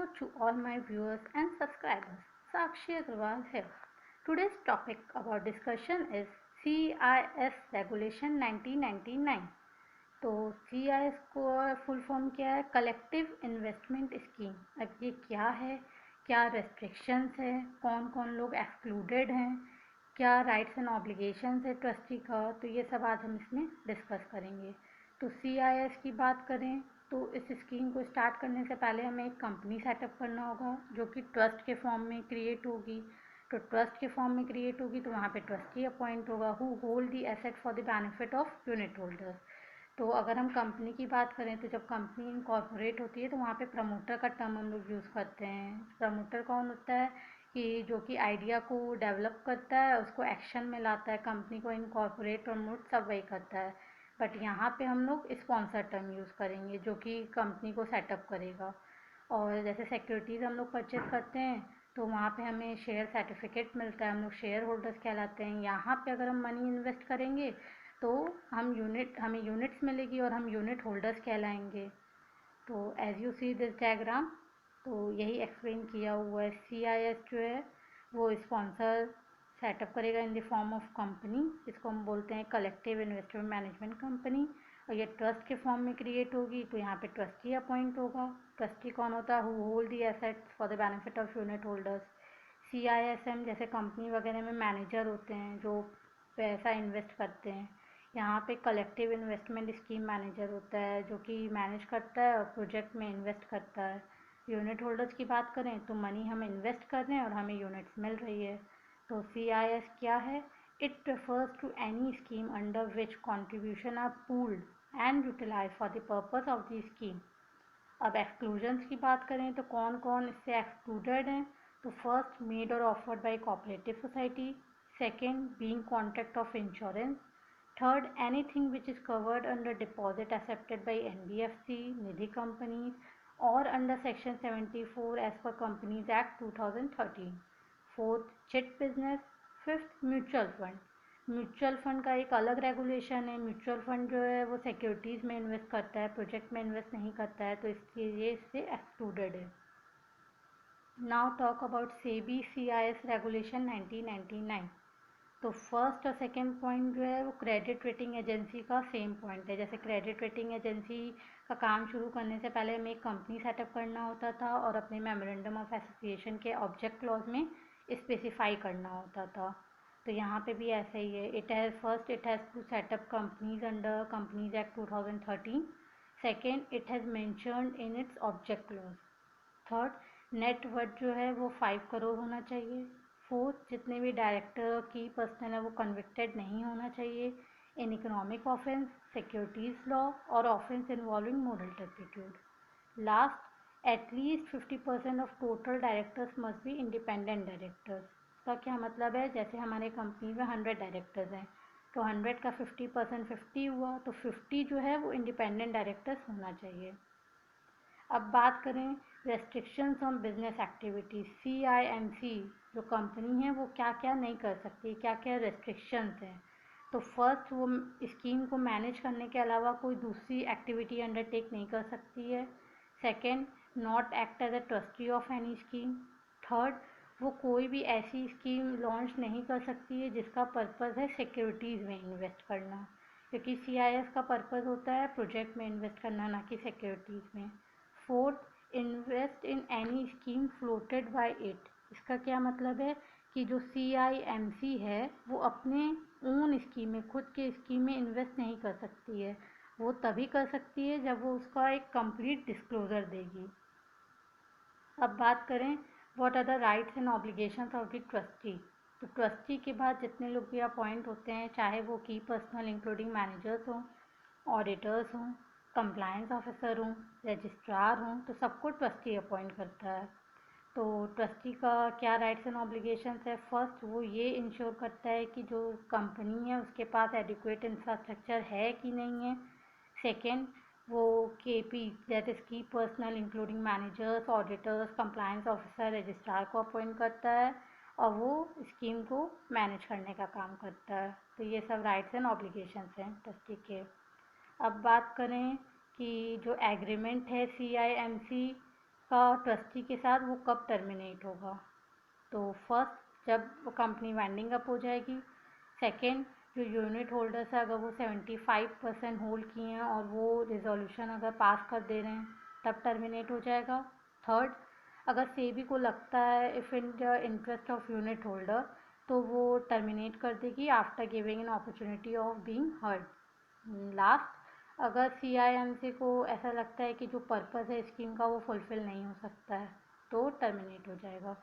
Hello to all my viewers and subscribers. Sakshi Agrawal here. Today's topic about discussion is CIS Regulation 1999. तो CIS को full form क्या है? Collective investment scheme. अब ये क्या है, क्या रेस्ट्रिक्शंस है, कौन कौन लोग एक्सक्लूडेड हैं, क्या राइट्स एंड ऑब्लिगेशंस है ट्रस्टी का, तो ये सब आज हम इसमें डिस्कस करेंगे। तो CIS की बात करें तो इस स्कीम को स्टार्ट करने से पहले हमें एक कंपनी सेटअप करना होगा जो कि ट्रस्ट के फॉर्म में क्रिएट होगी। तो ट्रस्ट के फॉर्म में क्रिएट होगी तो वहाँ पे ट्रस्टी अपॉइंट होगा who hold the asset for the benefit of unit holders. तो अगर हम कंपनी की बात करें तो जब कंपनी इनकॉर्पोरेट होती है तो वहाँ पे प्रमोटर का टर्म हम लोग यूज़ करते हैं। प्रमोटर कौन होता है कि जो कि आइडिया को डेवलप करता है, उसको एक्शन में लाता है, कंपनी को इनकॉर्पोरेट प्रमोट सब वही करता है। बट यहाँ पे हम लोग स्पॉन्सर टर्म यूज़ करेंगे जो कि कंपनी को सेटअप करेगा। और जैसे सिक्योरिटीज़ हम लोग परचेज करते हैं तो वहाँ पे हमें शेयर सर्टिफिकेट मिलता है, हम लोग शेयर होल्डर्स कहलाते हैं। यहाँ पे अगर हम मनी इन्वेस्ट करेंगे तो हमें यूनिट्स मिलेगी और हम यूनिट होल्डर्स कहलाएंगे। तो as you see this diagram, तो यही एक्सप्लेन किया हुआ है। CIS जो है वो स्पॉन्सर सेटअप करेगा in the form of company, इसको हम बोलते हैं कलेक्टिव इन्वेस्टमेंट मैनेजमेंट कंपनी। और ये ट्रस्ट के फॉर्म में क्रिएट होगी तो यहाँ पे ट्रस्टी अपॉइंट होगा। ट्रस्टी कौन होता है? Who hold the assets for the benefit of unit holders. CISM जैसे कंपनी वगैरह में मैनेजर होते हैं जो पैसा इन्वेस्ट करते हैं। यहाँ पे कलेक्टिव इन्वेस्टमेंट स्कीम मैनेजर होता है जो कि मैनेज करता है और प्रोजेक्ट में इन्वेस्ट करता है। यूनिट होल्डर्स की बात करें तो मनी हम इन्वेस्ट कर रहे हैं और हमें यूनिट्स मिल रही है। तो CIS क्या है? It refers to any scheme under which contribution are pooled and utilise for the purpose of the scheme. अब एक्सक्लूजन्स की बात करें तो कौन कौन इससे एक्सक्लूडेड हैं? तो फर्स्ट, मेड और offered by cooperative society. Second, being contract of insurance. Third, anything which is covered under deposit accepted by NBFC, Nidhi companies और under section 74 as per companies act 2013। Fourth, chit business. Fifth, mutual fund. Mutual fund का एक अलग regulation है। Mutual fund जो है वो securities में invest करता है, प्रोजेक्ट में इन्वेस्ट नहीं करता है, तो इसलिए ये इससे एक्सक्लूडेड है। Now talk about SEBI CIS regulation 1999। तो फर्स्ट और सेकंड पॉइंट जो है वो क्रेडिट रेटिंग एजेंसी का सेम पॉइंट है। जैसे क्रेडिट रेटिंग एजेंसी का काम शुरू करने से पहले हमें एक कंपनी सेटअप करना होता था और अपने मेमोरेंडम ऑफ एसोसिएशन के ऑब्जेक्ट क्लॉज में स्पेसिफाई करना होता था। तो यहाँ पे भी ऐसा ही है। It has to set up companies under Companies act 2013। Second, it has mentioned in its object clause. Third, net worth जो है वो 5 करोड़ होना चाहिए। फोर्थ, जितने भी डायरेक्टर की पर्सनल है वो कन्विक्टेड नहीं होना चाहिए in economic offence, securities law और offence involving moral turpitude. Last, at least 50% of total directors must be independent directors. इसका क्या मतलब है? जैसे हमारे कंपनी में 100 डायरेक्टर्स हैं तो 100 का 50% 50 हुआ, तो 50 जो है वो इंडिपेंडेंट डायरेक्टर्स होना चाहिए। अब बात करें restrictions on business activities. CIMC जो कंपनी है वो क्या क्या नहीं कर सकती, क्या क्या रेस्ट्रिक्शंस हैं? तो फर्स्ट, वो स्कीम को मैनेज करने के अलावा कोई दूसरी एक्टिविटी अंडरटेक नहीं कर सकती है। Second, not act as a trustee of any scheme. Third, वो कोई भी ऐसी स्कीम लॉन्च नहीं कर सकती है जिसका पर्पज़ है सिक्योरिटीज़ में इन्वेस्ट करना, क्योंकि CIS का पर्पज़ होता है प्रोजेक्ट में इन्वेस्ट करना, ना कि सिक्योरिटीज़ में। Fourth, invest in any scheme floated by it. इसका क्या मतलब है कि जो CIMC है वो अपने ओन स्कीम में, खुद के स्कीम में इन्वेस्ट नहीं कर सकती है। वो तभी कर सकती है जब वो उसका एक कंप्लीट डिस्क्लोजर देगी। अब बात करें what are the rights and obligations of the trustee. तो ट्रस्टी के बाद जितने लोग भी अपॉइंट होते हैं, चाहे वो की पर्सनल इंक्लूडिंग मैनेजर्स हों, ऑडिटर्स हों, कंप्लायंस ऑफिसर हों, रजिस्ट्रार हों, तो सबको ट्रस्टी अपॉइंट करता है। तो ट्रस्टी का क्या राइट्स एंड ऑब्लिगेशंस है? फर्स्ट, वो ये इंश्योर करता है कि जो कंपनी है उसके पास एडिक्वेट इंफ्रास्ट्रक्चर है कि नहीं है। सेकेंड, वो KP दैट इज़ की personal including managers, auditors, compliance officer, registrar को अपॉइंट करता है और वो स्कीम को मैनेज करने का काम करता है। तो ये सब राइट्स एंड ऑब्लिगेशंस हैं ट्रस्टी के। अब बात करें कि जो एग्रीमेंट है CIMC का ट्रस्टी के साथ वो कब टर्मिनेट होगा। तो फर्स्ट जब कंपनी वाइंडिंग अप हो जाएगी। सेकेंड, जो यूनिट होल्डर्स है अगर वो 75% होल्ड किए हैं और वो रिजोल्यूशन अगर पास कर दे रहे हैं तब टर्मिनेट हो जाएगा। थर्ड, अगर सेबी को लगता है if in the interest of unit holder तो वो टर्मिनेट कर देगी after giving an opportunity of being heard. Last, अगर CIMC को ऐसा लगता है कि जो पर्पस है स्कीम का वो फुलफ़िल नहीं हो सकता है तो टर्मिनेट हो जाएगा।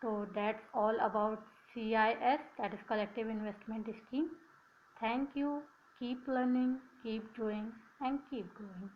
So that's all about CIS, that is Collective Investment Scheme. Thank you. Keep learning, keep doing, and keep growing.